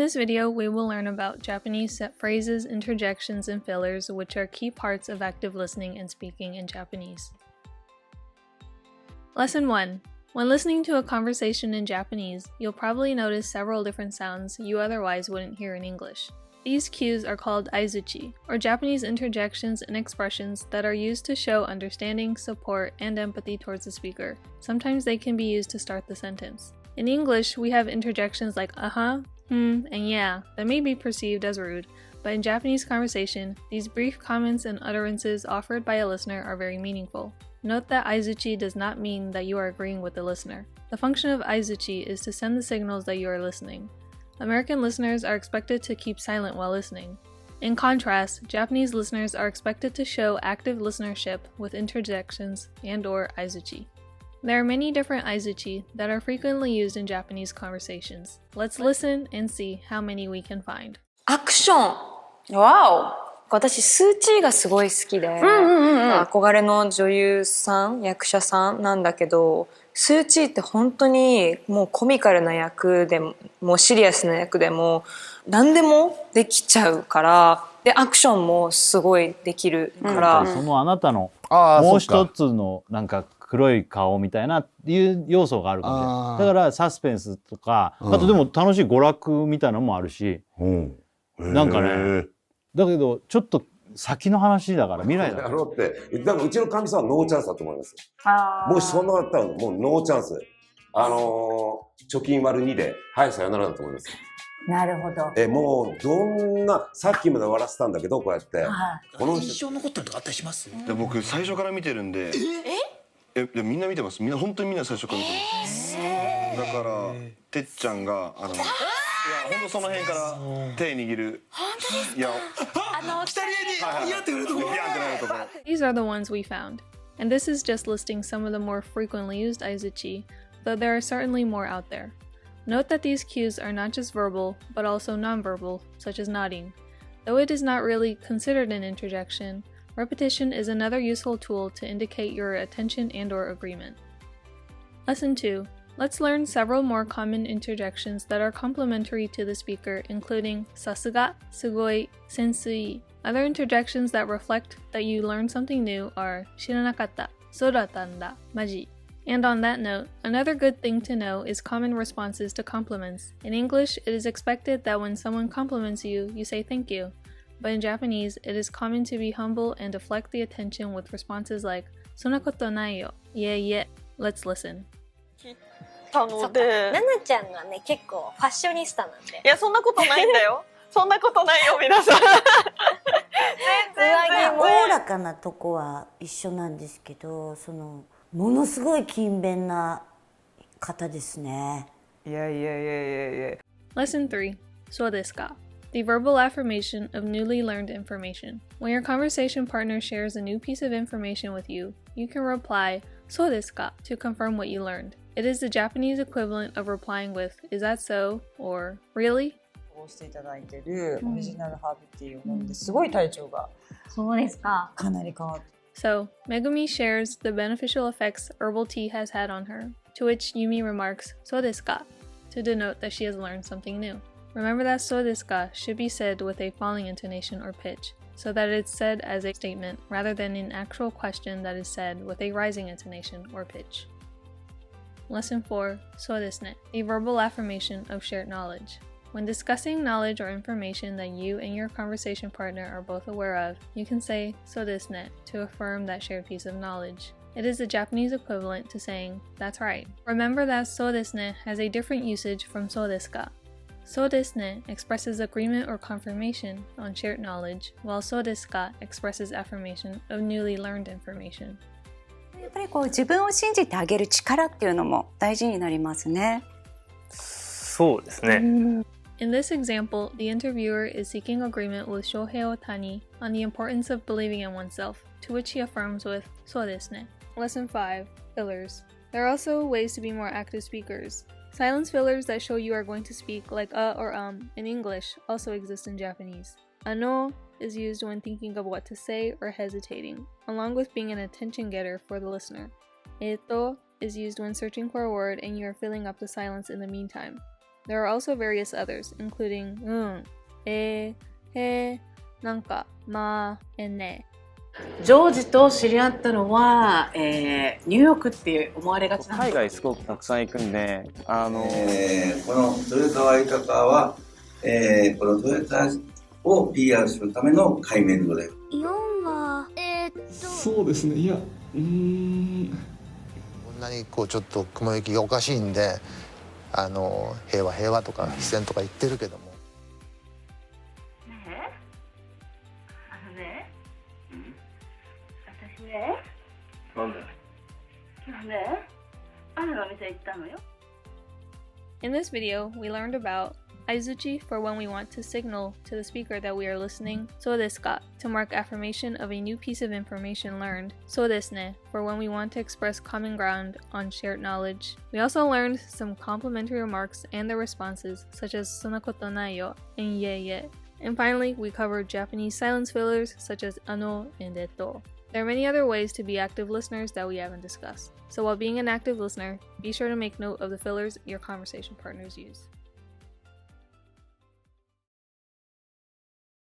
this video, we will learn about Japanese set phrases, interjections, and fillers, which are key parts of active listening and speaking in Japanese. Lesson 1. When listening to a conversation in Japanese, you'll probably notice several different sounds you otherwise wouldn't hear in English. These cues are called aizuchi, or Japanese interjections and expressions that are used to show understanding, support, and empathy towards the speaker. Sometimes they can be used to start the sentence. In English, we have interjections like uh-huh, and yeah that may be perceived as rude, but in Japanese conversation, these brief comments and utterances offered by a listener are very meaningful. Note that aizuchi does not mean that you are agreeing with the listener. The function of aizuchi is to send the signals that you are listening. American listeners are expected to keep silent while listening. In contrast, Japanese listeners are expected to show active listenership with interjections and/or aizuchi. There are many different aizuchi that are frequently used in Japanese conversations. Let's listen and see how many we can find. アクション。わお。私スーチーがすごい好きで、憧れの女優さん、役者さんなんだけど、スーチーって本当にもうコミカルな役でもシリアスな役でも何でもできちゃうから、でアクションもすごいできるから、そのあなたのもう一つのなんか黒い顔みたいないう要素があるかもしれない。だからサスペンスとか、あとでも楽しい娯楽みたいなのもあるし、なんかね。だけどちょっと先の話だから未来だから。だからうちの神様はノーチャンスだと思います。もしそんなだったらもうノーチャンス。貯金割る2ではいさよならだと思います。なるほど。もうどんなさっきまで笑ってたんだけどこうやって。この印象残ってるとかあったりします？僕最初から見てるんで。みんな見てます。みんな本当にみんな最初から見てます。だからてっちゃんがいや本当その辺から手握る。本当ですか？いやThese are the ones we found, and this is just listing some of the more frequently used aizuchi, though there are certainly more out there. Note that these cues are not just verbal, but also nonverbal, such as nodding. Though it is not really considered an interjection, repetition is another useful tool to indicate your attention and/or agreement. Lesson 2. Let's learn several more common interjections that are complementary to the speaker, including sasuga, sugoi, sensui. Other interjections that reflect that you learned something new are shiranakatta, sodatanda, maji. And on that note, another good thing to know is common responses to compliments. In English, it is expected that when someone compliments you, you say thank you. But in Japanese, it is common to be humble and deflect the attention with responses like, そんなことないよ, yeah. Let's listen. ななちゃんがね結構ファッショニスタなんで。いやそんなことないんだよ。そんなことないよ皆さん。全然おおらかなとこは一緒なんですけど、ものすごい勤勉な方ですね。いや。Lesson 3. そうですか. The verbal affirmation of newly learned information. When your conversation partner shares a new piece of information with you, you can reply そうですか to confirm what you learned. It is the Japanese equivalent of replying with, is that so? Or, really? していただいているオリジナルハーブティーを飲んですごい体調がそうですか。かなり変わって。So, Megumi shares the beneficial effects herbal tea has had on her, to which Yumi remarks, そうですか to denote that she has learned something new. Remember that そうですか should be said with a falling intonation or pitch, so that it's said as a statement rather than an actual question that is said with a rising intonation or pitch. Lesson 4. そうですね. The verbal affirmation of shared knowledge. When discussing knowledge or information that you and your conversation partner are both aware of, you can say そうですね to affirm that shared piece of knowledge. It is the Japanese equivalent to saying, that's right. Remember that そうですね has a different usage from そうですか. そうですね expresses agreement or confirmation on shared knowledge, while そうですか expresses affirmation of newly learned information. やっぱり自分を信じてあげる力っていうのも大事になりますね。そうですね。In this example, the interviewer is seeking agreement with Shohei Ohtani on the importance of believing in oneself, to which he affirms with そうですね. Lesson 5. Fillers. There are also ways to be more active speakers. Silence fillers that show you are going to speak like or in English also exist in Japanese. Ano is used when thinking of what to say or hesitating, along with being an attention getter for the listener. Eto is used when searching for a word and you are filling up the silence in the meantime. There are also various others, including he, nanka, ma, and ne. ジョージと知り合ったのは、ニューヨークって思われがちなんです。海外すごくたくさん行くんで、このトヨタワイカカーは、このトヨタを PR するための改名語で。イオンはそうですね。いや、こんなにこうちょっと雲行きがおかしいんで、平和平和とか自然とか言ってるけども。なんで？In this video, we learned about aizuchi for when we want to signal to the speaker that we are listening, so desu ka to mark affirmation of a new piece of information learned, so desu ne for when we want to express common ground on shared knowledge. We also learned some complimentary remarks and their responses, such as sonakoto nai yo and ye ye. And finally, we covered Japanese silence fillers such as ano and eto. There are many other ways to be active listeners that we haven't discussed. So while being an active listener, be sure to make note of the fillers your conversation partners use.